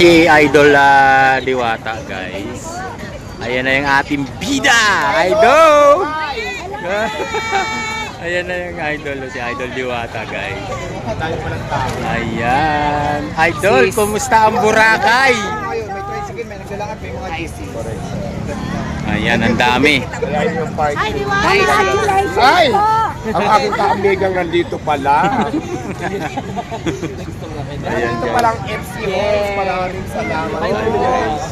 si Idol Diwata, guys. Ayan na yung ating bida, Idol! Ayan na yung Idol, si Idol Diwata, guys. Ayan. Idol, kumusta ang Boracay? May tricycle, may naglalakad, may mga GC. Ayan, ang dami. Ay, congratulations Ay! po! Ang aking kaamigang nandito pala. Ayan, Ito guys. palang FC Halls. Maraming salamat.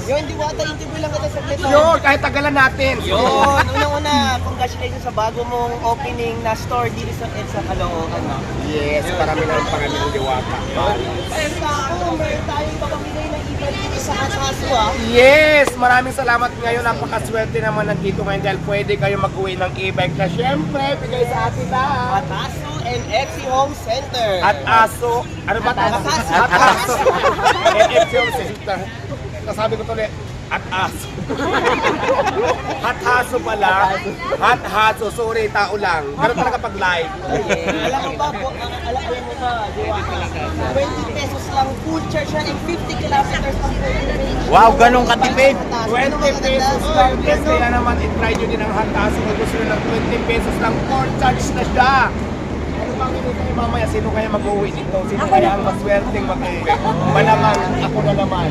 Yun, Diwata, interview lang kita saglit. Yun, kahit tagalan natin. Yun, unang-una, congratulations sa bago mong opening na store dito sa EDSA Caloocan. Yes, parami ng Diwata. Ayun sa ako, meron tayong papamigay ng event dito sa Kasaswa. Yes, maraming salamat ngayon. Napakaswerte naman nandito ngayon dahil pwede kayo mag-uwi ng e-bike na syempre bigay sa atin lahat. Atasu and XC Home Center. At aso, ano ba tayo? Ataso. At aso. FC Home Center. Kasabi ko tuloy, at aso. At aso pala. At aso, sorry, tao lang. Pero talaga pag live. Alam mo ba po, alam mo ba, Diwata, 20 pesos lang food charge na and 50 kilometers ang Wow, ganun katipid. 20 pesos lang. Yes, kaya naman i-try nyo din ang hataso. Kung gusto nyo ng 20 pesos lang, 4 charge na siya. Ano bang hindi kayo mamaya? Sino kaya mag-uwi dito? Sino kaya ang maswerteng mag-uwi? Malamang ako na naman.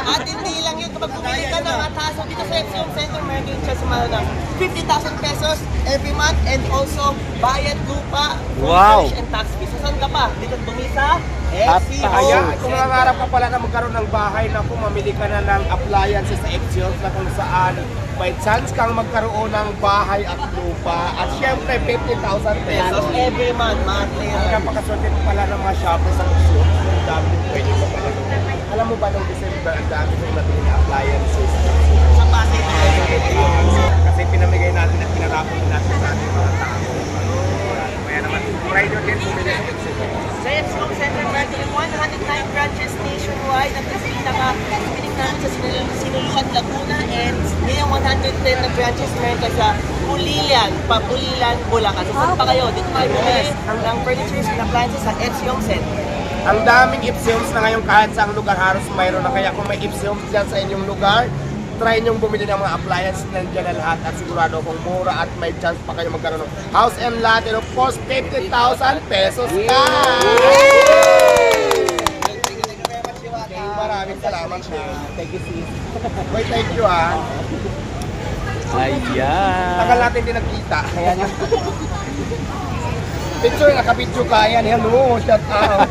At hindi lang yun, kapag bumili ka ng Ataso dito sa XC Home Center, meron din siya sa mga ng 50,000 pesos every month and also bayad lupa, Wow. furnish and tax fee. So saan ka pa? Dito bumili sa XC Kaya Home kung Center. nangarap ka pala na magkaroon ng bahay na kung mamili ka na ng appliances sa Epsilon na kung saan may chance kang magkaroon ng bahay at lupa at syempre 50,000 Pesos pesos. every month, monthly. Ang napakaswerte ko pala ng mga shoppers sa Epsilon. Ang dami din pwede mo pala. Alam mo ba nung December, ang dami kong nabili na appliances. Sa Pasay Kasi pinamigay natin at pinarapon natin sa ating mga tao. Kaya naman, try nyo din bumili sa Epsilon. Sa XC Home Center, meron din 109 branches nationwide at kasi pinaka-piling namin sa Sinulukan, Laguna and ngayong 110 na branches meron ka sa Pulilan, Bulacan. So saan pa kayo? Dito kayo bumili ng furnitures and appliances sa XC Home Center. Ang daming Ipsilons na ngayon kahit sa lugar halos mayroon na, kaya kung may Ipsilons dyan sa inyong lugar, try nyong bumili ng mga appliances nandiyan na lahat at sigurado kung mura at may chance pa kayo magkaroon ng house and lot and of course 50,000 pesos ka! Maraming salamat ha. Thank you sis. Boy, thank you ha. Tagal Ayan. natin din nagkita. Kaya niya. Picture, nakapicture ka yan. Hello, shout out.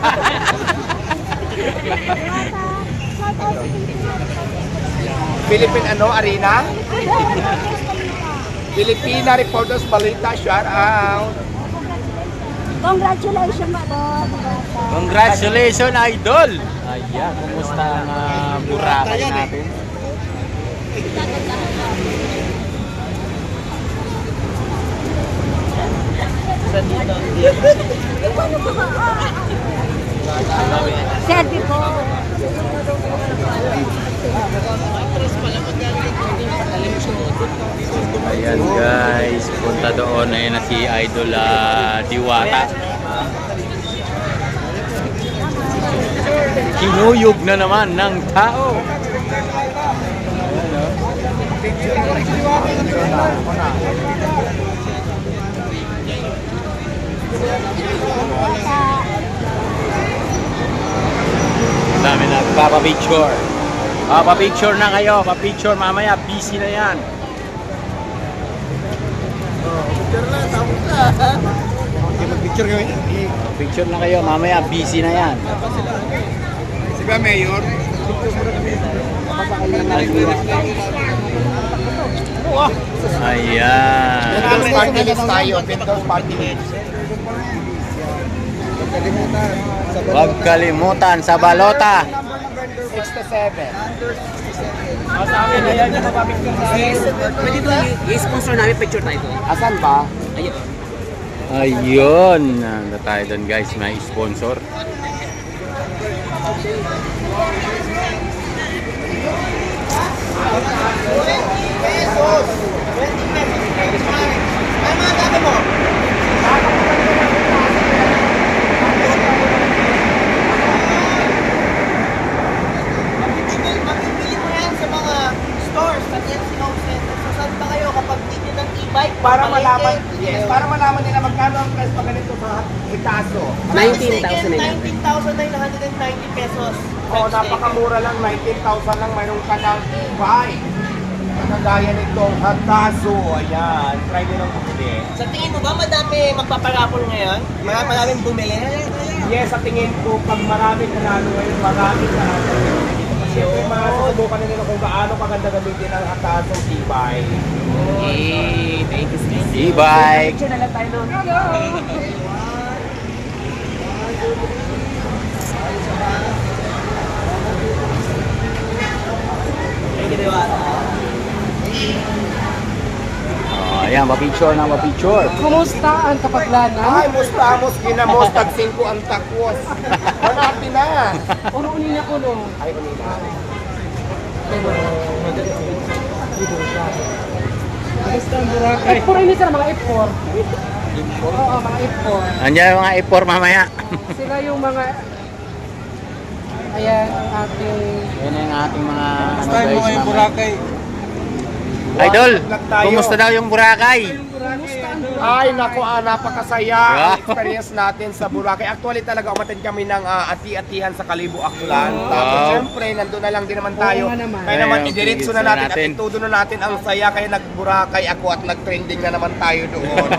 Philippine Arena? Filipina Reporters Balita, shout out. Congratulations po! Congratulations, Idol! Ayan, kumusta ang Boracay natin? Selfie po! Ayan guys, punta doon. Ayan na si Idol Diwata. Kinuyog na naman ng tao. Ang dami na papapicture. Papapicture na kayo. Papicture mamaya. Busy na yan. Picture kami. Picture na kayo. Mamaya busy na yan. Si ba, Mayor? Ayan. Windows party list tayo. Windows party list. Huwag kalimutan sa balota. 6 to 7. Sa amin, ayan yung mapapicture na. Pwede ba i-sponsor namin picture tayo doon? Asan ba? Ayun. Ayun. Nanda tayo doon guys. May sponsor. Pesos! 20 pesos. Ay, mga dami mo. para malaman, yes, para malaman nila magkano ang price pag ganito sa hitaso. 19,990 pesos. Oo, napakamura lang, 19,000 lang, mayroon ka ng e-bike. Kagaya nitong hataso, ayan, try nyo lang bumili. Sa tingin mo ba madami magpaparapol ngayon? Maraming bumili? Yes, sa tingin ko, pag marami nanalo ngayon, marami nanalo. Siyempre, masusubukan nila kung gaano kaganda gamitin ang hataso e-bike. Thank you, Steve. E-bike. Picture na lang tayo nun. Thank you, Diwata. Oh, ayan, mapicture na mapicture. Kumusta ang kapaglanan? Ay, mustamos, ginamos, tag 5 ang takwas. Hanapin na. Uno-unin niya ko no. Ay, unina. Kumusta ang Boracay? F4 hindi sila mga F4. Oo, mga F4. Andiyan yung mga ipor mamaya. Sila yung mga... Ayan, ang ating... Yan yung ating mga ano Time mo guys ngayon, mamaya. Boracay. Idol, Vlog tayo. kumusta daw yung Boracay? Ay, naku, napakasaya Wow. ang experience natin sa Boracay. Actually, talaga umattend kami ng ati-atihan sa Kalibo, Aklan. Tapos, Wow. syempre, nandun na lang din naman tayo. Oo nga naman. Kaya naman, Ayun, idiretso tigil na natin at natin. itudo na natin ang saya. Kaya nag-Boracay ako at nag-trending na naman tayo doon.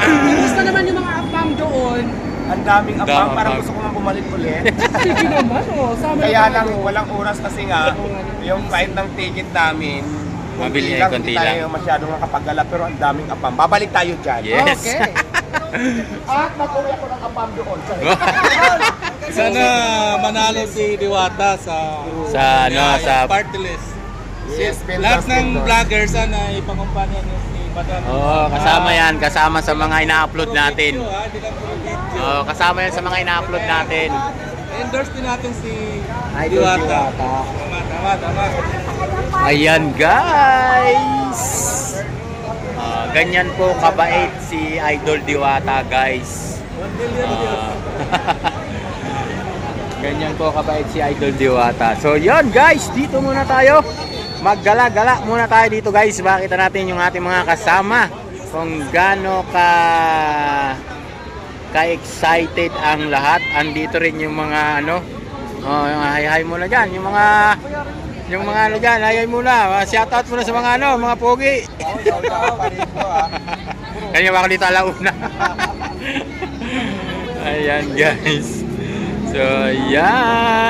Kumusta naman yung mga apam doon? Ang daming abang, Daming parang abang. gusto ko nga bumalik ulit. Sige naman, oh. Sama Kaya na lang, tayo. walang oras kasi nga, yung flight ng ticket namin, Mabili lang, ay konti hindi tayo lang. masyadong nakapagala, pero ang daming apam. Babalik tayo dyan. Yes. Okay. At mag-uwi ako ng apam doon. Sana manalo si Diwata sa sa party list. Yes, Lahat ng Vendors. vlogger sana ipangumpanya niyo si Madam. Oo, kasama yan, kasama sa mga ina-upload natin. Video, ha? Di lang puro video. Oo, kasama yan sa mga ina-upload natin. Endorse din natin si Idol Diwata. Diwata. Tama. Ayan guys. Ganyan po kabait si Idol Diwata guys. 1 million views. Ganyan po kabait si Idol Diwata. So yun guys, dito muna tayo. Maggala-gala muna tayo dito guys. Makita natin yung ating mga kasama. Kung gaano ka-excited ang lahat. Andito rin yung mga ano. Oh, yung hi-hi muna dyan. Yung mga ano dyan, hi-hi muna. Shoutout muna sa mga ano, mga pogi. Kanya ako dito alauna. Ayan guys. So, yan.